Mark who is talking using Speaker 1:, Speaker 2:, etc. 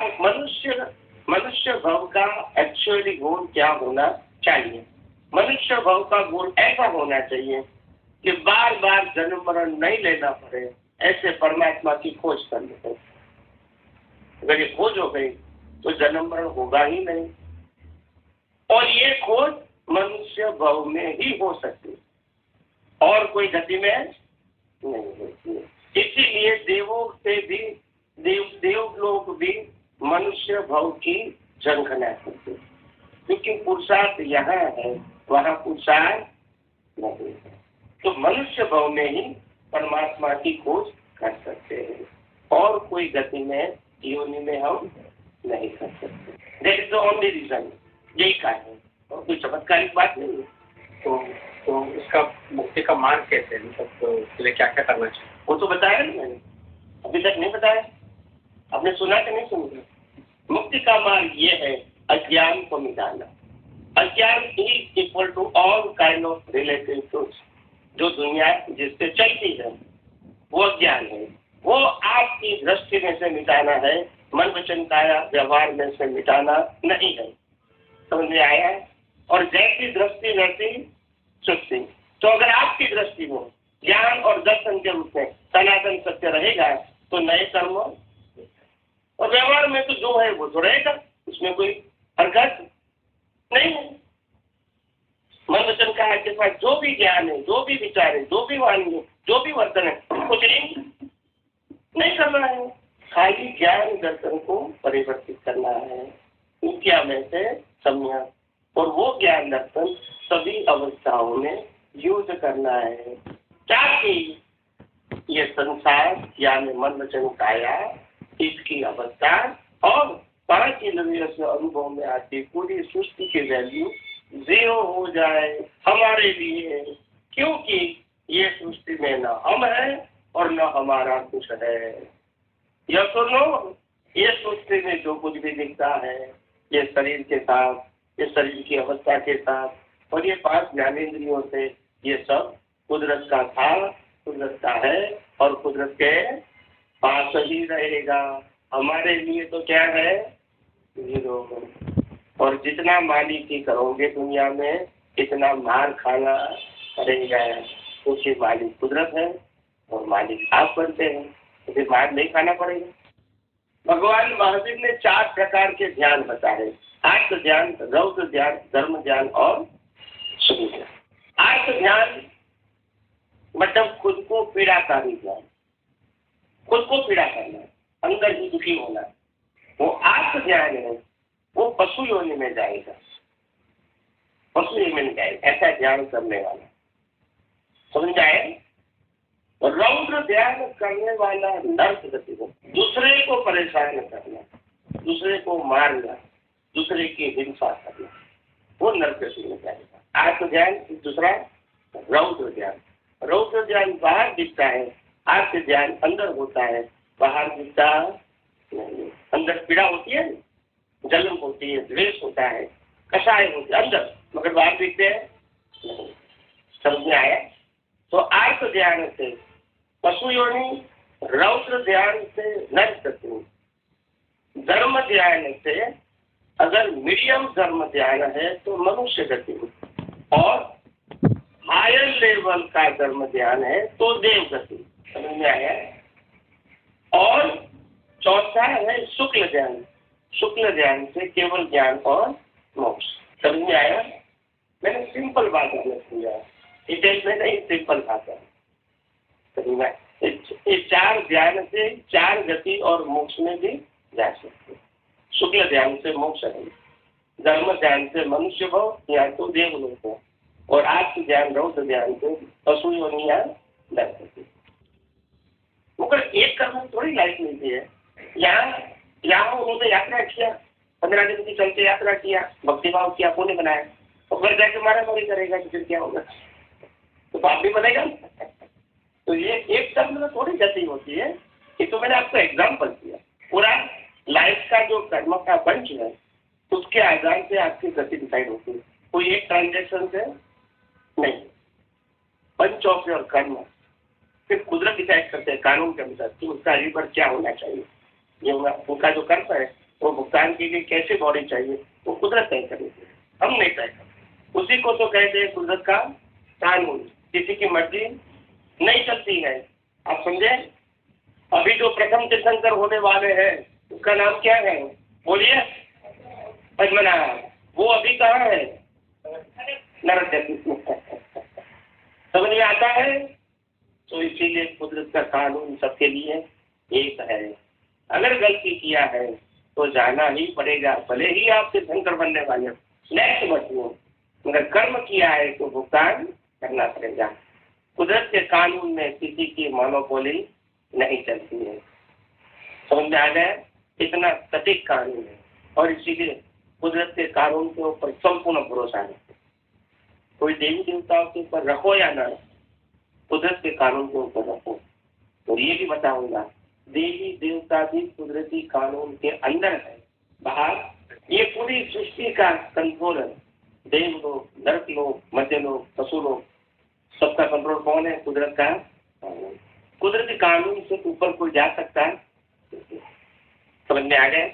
Speaker 1: मनुष्य मनुष्य भव का एक्चुअली गुण क्या होना चाहिए? मनुष्य भव का गुण ऐसा होना चाहिए कि बार बार जन्म मरण नहीं लेना पड़े, ऐसे परमात्मा की खोज करनी पड़े। अगर ये खोज हो गई तो जन्म मरण होगा ही नहीं, और ये खोज मनुष्य भव में ही हो सकती है और कोई गति में नहीं होती है। इसीलिए देवों से भी देव लोग भी मनुष्य भव की झंखना करते, क्योंकि पुरुषार्थ यहाँ है, वहाँ पुरुषार्थ नहीं है। तो मनुष्य भव में ही परमात्मा की खोज कर सकते हैं और कोई गति में योनि में हम नहीं कर सकते। That is the only reason, यही कारण है, और कोई चमत्कारिक बात नहीं है।
Speaker 2: तो इसका मुक्ति का मार्ग कैसे है, मतलब तो उसके लिए क्या क्या करना चाहिए?
Speaker 1: वो तो बताया ना मैंने, अभी तक नहीं बताया। आपने सुना कि नहीं सुना? मुक्ति का मार्ग ये है अज्ञान को मिटाना। अज्ञान is equal to all kind of relative truths. जो दुनिया जिससे चलती है वो अज्ञान है, वो आपकी दृष्टि में से मिटाना है, मन वचन काया व्यवहार में से मिटाना नहीं है। समझ में आया? और जैसी दृष्टि वैसी सृष्टि। तो अगर आपकी दृष्टि में ज्ञान और दर्शन के रूप में सनातन सत्य रहेगा तो नए कर्म, और व्यवहार में तो जो है वो तो रहेगा, उसमें कोई हरकत नहीं है। मन वचन काया के साथ जो भी ज्ञान है, जो भी विचार है, जो भी वाणी है, जो भी वर्तन है, कुछ नहीं करना है, खाली ज्ञान दर्शन को परिवर्तित करना है विद्या में से सम्यक, और वो ज्ञान दर्शन सभी अवस्थाओं में यूज करना है, ताकि ये संसार यानी मन वचन काया इसकी अवस्था और 5 इंद्रियों से अनुभव में आती पूरी सृष्टि की वैल्यू 0 हो जाए हमारे लिए, क्योंकि ये सृष्टि में न हम है और न हमारा कुछ है। यह सुनो, ये सृष्टि में जो कुछ भी दिखता है ये शरीर के साथ, ये शरीर की अवस्था के साथ और ये 5 ज्ञानेंद्रियों से, ये सब कुदरत का था, कुदरत का है और कुदरत के पास ही रहेगा। हमारे लिए तो क्या है? 0। और जितना मालिकी करोगे दुनिया में इतना मार खाना पड़ेगा, क्योंकि मालिक कुदरत है और मालिक आप बनते हैं, तो फिर मार नहीं खाना पड़ेगा। भगवान महावीर ने 4 प्रकार के ध्यान बताए, आत्म ध्यान, रौद्र ध्यान, धर्म ध्यान और शुभ ध्यान। आत्म ध्यान मतलब खुद को पीड़ाकारी ध्यान, खुद को पीड़ा करना, अंदर ही दुखी होना, वो आत्म ध्यान है, वो पशु योनि में जाएगा, पशु योनि में जाएगा, ऐसा ध्यान करने वाला। समझ आए? और रौद्र ध्यान करने वाला नर्क गति को, दूसरे को परेशान करना, दूसरे को मारना, दूसरे की हिंसा करना, वो नर्क गति में जाएगा। आत्म ध्यान दूसरा रौद्र ध्यान। रौद्र ध्यान बाहर दिखता है, आत्म ध्यान अंदर होता है, बाहर दिखता नहीं। अंदर पीड़ा होती है, जलन होती है, द्वेष होता है, कषाय होती है अंदर, मगर बाहर दिखते हैं नहीं। समझ में आया? तो आत्म ध्यान से पशु योनि, रौद्र ध्यान से नर्क गति, धर्म ध्यान से अगर मीडियम धर्म ध्यान है तो मनुष्य गति, और हायर लेवल का धर्म ध्यान है तो देव गति। समझ में आया? और चौथा है शुक्ल ध्यान। शुक्ल ध्यान से केवल ज्ञान और मोक्ष। समझ में आया? मैंने सिंपल बात किया, डिटेल में नहीं, सिंपल भाषा। समझ में? इस 4 ध्यान से 4 गति और मोक्ष में भी जा सकते। शुक्ल ध्यान से मोक्ष है, धर्म ध्यान से मनुष्य भव या तो देवलोक हो, और आत्म ध्यान रौद्र ध्यान से पशु योनि या नरक। मगर एक कर्म थोड़ी लाइफ मिलती है। यहाँ उन्होंने यात्रा किया, 15 दिन की चलते यात्रा किया, भक्तिभाव किया, पुण्य बनाया, और घर जाके मारा-मारी करेगा तो फिर क्या होगा? तो पाप भी बनेगा। तो ये एक कर्म में थोड़ी गति होती है। ये तो मैंने आपको एग्जाम्पल दिया। पूरा लाइफ का जो कर्म का बंच है उसके आधार से आपकी गति डिसाइड होती है, कोई एक ट्रांजेक्शन से नहीं। पंच और कर्म फिर कुदरत डिसाइड करते हैं कानून के अनुसार कि उसका रिवर क्या होना चाहिए। ये उनका जो कर्म है वो भुगतान के लिए कैसे बॉडी चाहिए वो कुदरत तय करेगी, हम नहीं तय करते। उसी को तो कहते हैं कुदरत का कानून, किसी की मर्जी नहीं चलती है। आप समझे? अभी जो प्रथम तीर्थंकर होने वाले हैं उसका नाम क्या है? बोलिए। पद्मनाभ। वो अभी कहाँ है? नरक। समझ में आता है? तो इसीलिए कुदरत का कानून सबके लिए एक है। अगर गलती किया है तो जाना ही पड़ेगा, भले ही आप तीर्थंकर बनने वाले हो, नेक्स्ट बच्चों, मगर कर्म किया है तो भुगतान करना पड़ेगा। कुदरत के कानून में किसी की मोनोपोली नहीं चलती है। समझ में आ गया? इतना सटीक कानून है और इसीलिए कुदरत के कानून के ऊपर संपूर्ण भरोसा है। कोई देवी देवताओं के ऊपर रखो या ना, कुदरत के कानून के ऊपर रखो। और ये भी बताऊंगा, देवी देवता भी कुदरती कानून के अंदर है, बाहर ये पूरी सृष्टि का कंट्रोल है। देव लोग, नरक लोग, मध्य लोग, पशु लोग, सबका कंट्रोल कौन है? कुदरत का कानून। कुदरती कानून से ऊपर कोई जा सकता है? समझ में आ गया?